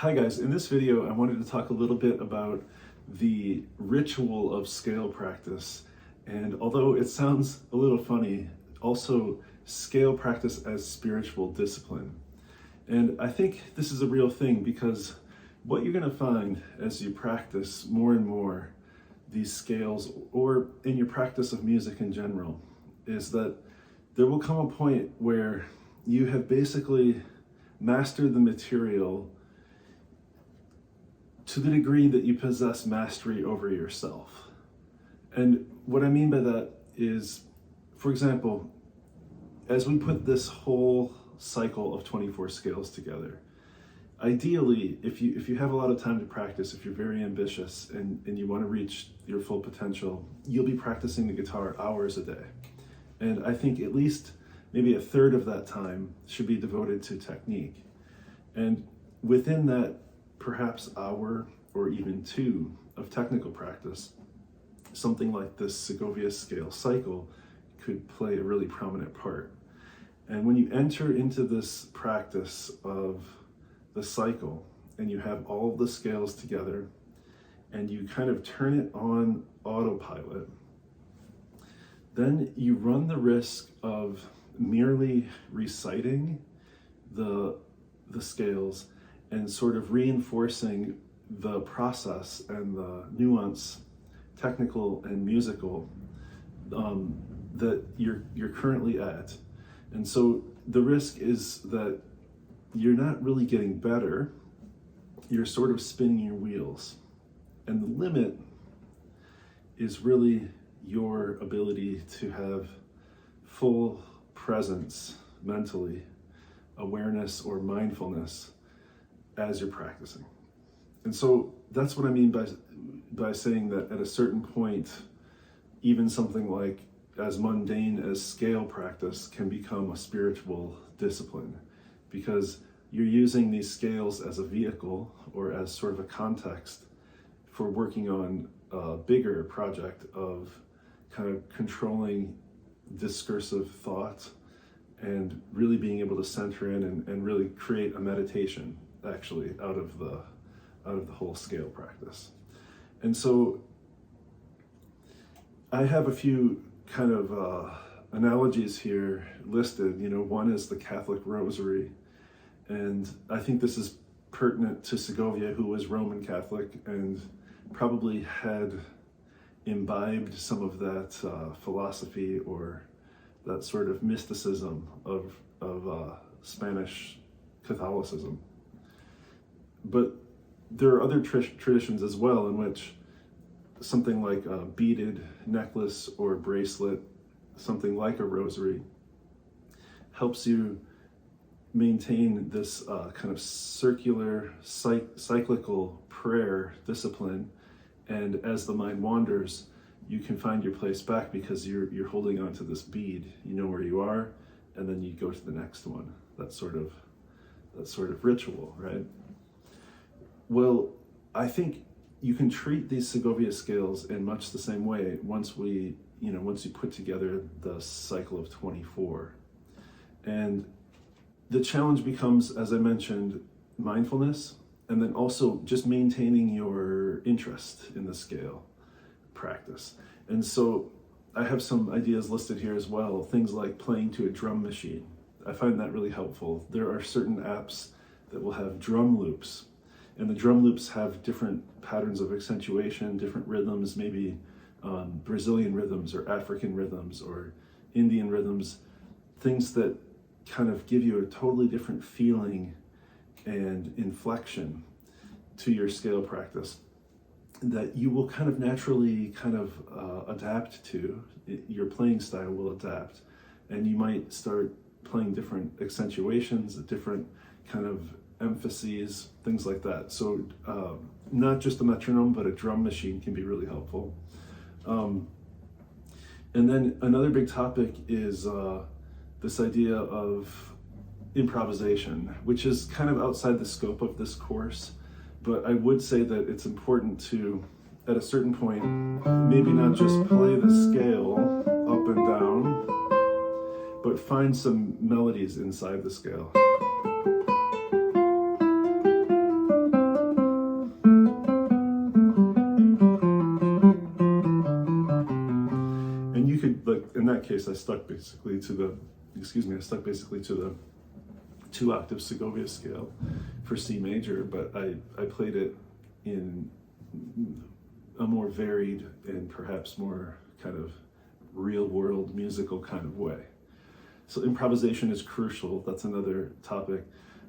Hi guys, in this video I wanted to talk a little bit about the ritual of scale practice, and although it sounds a little funny, also scale practice as spiritual discipline. And I think this is a real thing because what you're going to find as you practice more and more these scales, or in your practice of music in general, is that there will come a point where you have basically mastered the material to the degree that you possess mastery over yourself. And what I mean by that is, for example, as we put this whole cycle of 24 scales together, ideally, if you have a lot of time to practice, if you're very ambitious and you want to reach your full potential, you'll be practicing the guitar hours a day. And I think at least maybe a third of that time should be devoted to technique. And within that perhaps hour or even two of technical practice, something like this Segovia Scales cycle could play a really prominent part. And when you enter into this practice of the cycle and you have all of the scales together and you kind of turn it on autopilot, then you run the risk of merely reciting the scales and sort of reinforcing the process and the nuance, technical and musical, that you're currently at. And so the risk is that you're not really getting better, you're sort of spinning your wheels. And the limit is really your ability to have full presence mentally, awareness or mindfulness as you're practicing. And so that's what I mean by saying that at a certain point, even something like as mundane as scale practice can become a spiritual discipline, because you're using these scales as a vehicle or as sort of a context for working on a bigger project of kind of controlling discursive thought and really being able to center in and really create a meditation actually out of the whole scale practice. And so I have a few kind of analogies here listed. One is the Catholic Rosary, and I think this is pertinent to Segovia, who was Roman Catholic and probably had imbibed some of that philosophy or that sort of mysticism of Spanish Catholicism. But there are other traditions as well in which something like a beaded necklace or bracelet, something like a rosary, helps you maintain this kind of circular, cyclical prayer discipline. And as the mind wanders, you can find your place back because you're holding on to this bead. You know where you are, and then you go to the next one. That sort of ritual, right? Well, I think you can treat these Segovia scales in much the same way once you put together the cycle of 24. And the challenge becomes, as I mentioned, mindfulness, and then also just maintaining your interest in the scale practice. And so I have some ideas listed here as well, things like playing to a drum machine. I find that really helpful. There are certain apps that will have drum loops, and the drum loops have different patterns of accentuation, different rhythms, maybe Brazilian rhythms or African rhythms or Indian rhythms, things that kind of give you a totally different feeling and inflection to your scale practice that you will kind of naturally adapt to. Your playing style will adapt, and you might start playing different accentuations, different kind of emphases, things like that. So not just a metronome, but a drum machine can be really helpful. And then another big topic is this idea of improvisation, which is kind of outside the scope of this course, but I would say that it's important to, at a certain point, maybe not just play the scale up and down, but find some melodies inside the scale. that case, I stuck basically to the 2-octave Segovia scale for C major, but I played it in a more varied and perhaps more kind of real world musical kind of way. So improvisation is crucial. That's another topic.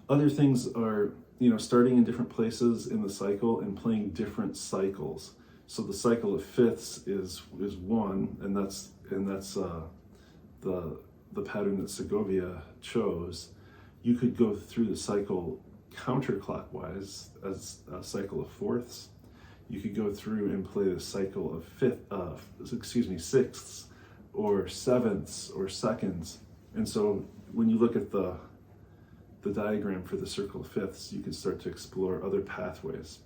Other things are, starting in different places in the cycle and playing different cycles. So the cycle of fifths is one, and that's the pattern that Segovia chose. You could go through the cycle counterclockwise as a cycle of fourths. You could go through and play the cycle of sixths or sevenths or seconds. And so when you look at the diagram for the circle of fifths, you can start to explore other pathways.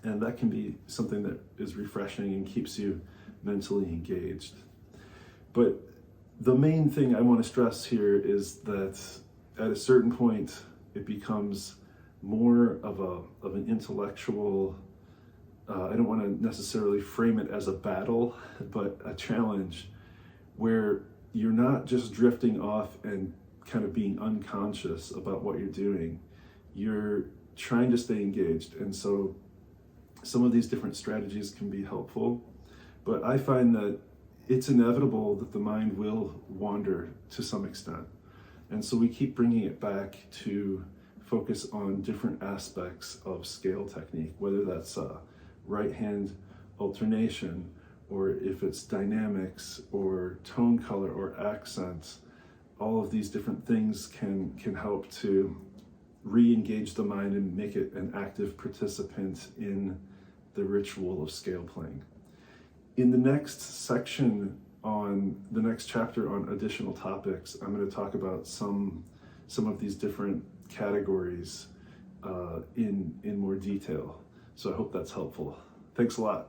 And that can be something that is refreshing and keeps you mentally engaged. But the main thing I want to stress here is that at a certain point, it becomes more of an intellectual, I don't want to necessarily frame it as a battle, but a challenge where you're not just drifting off and kind of being unconscious about what you're doing. You're trying to stay engaged. And so some of these different strategies can be helpful, but I find that it's inevitable that the mind will wander to some extent. And so we keep bringing it back to focus on different aspects of scale technique, whether that's right hand alternation, or if it's dynamics or tone color or accents. All of these different things can help to re-engage the mind and make it an active participant in the ritual of scale playing. In the next section, on the next chapter on additional topics, I'm going to talk about some of these different categories in more detail. So I hope that's helpful. Thanks a lot.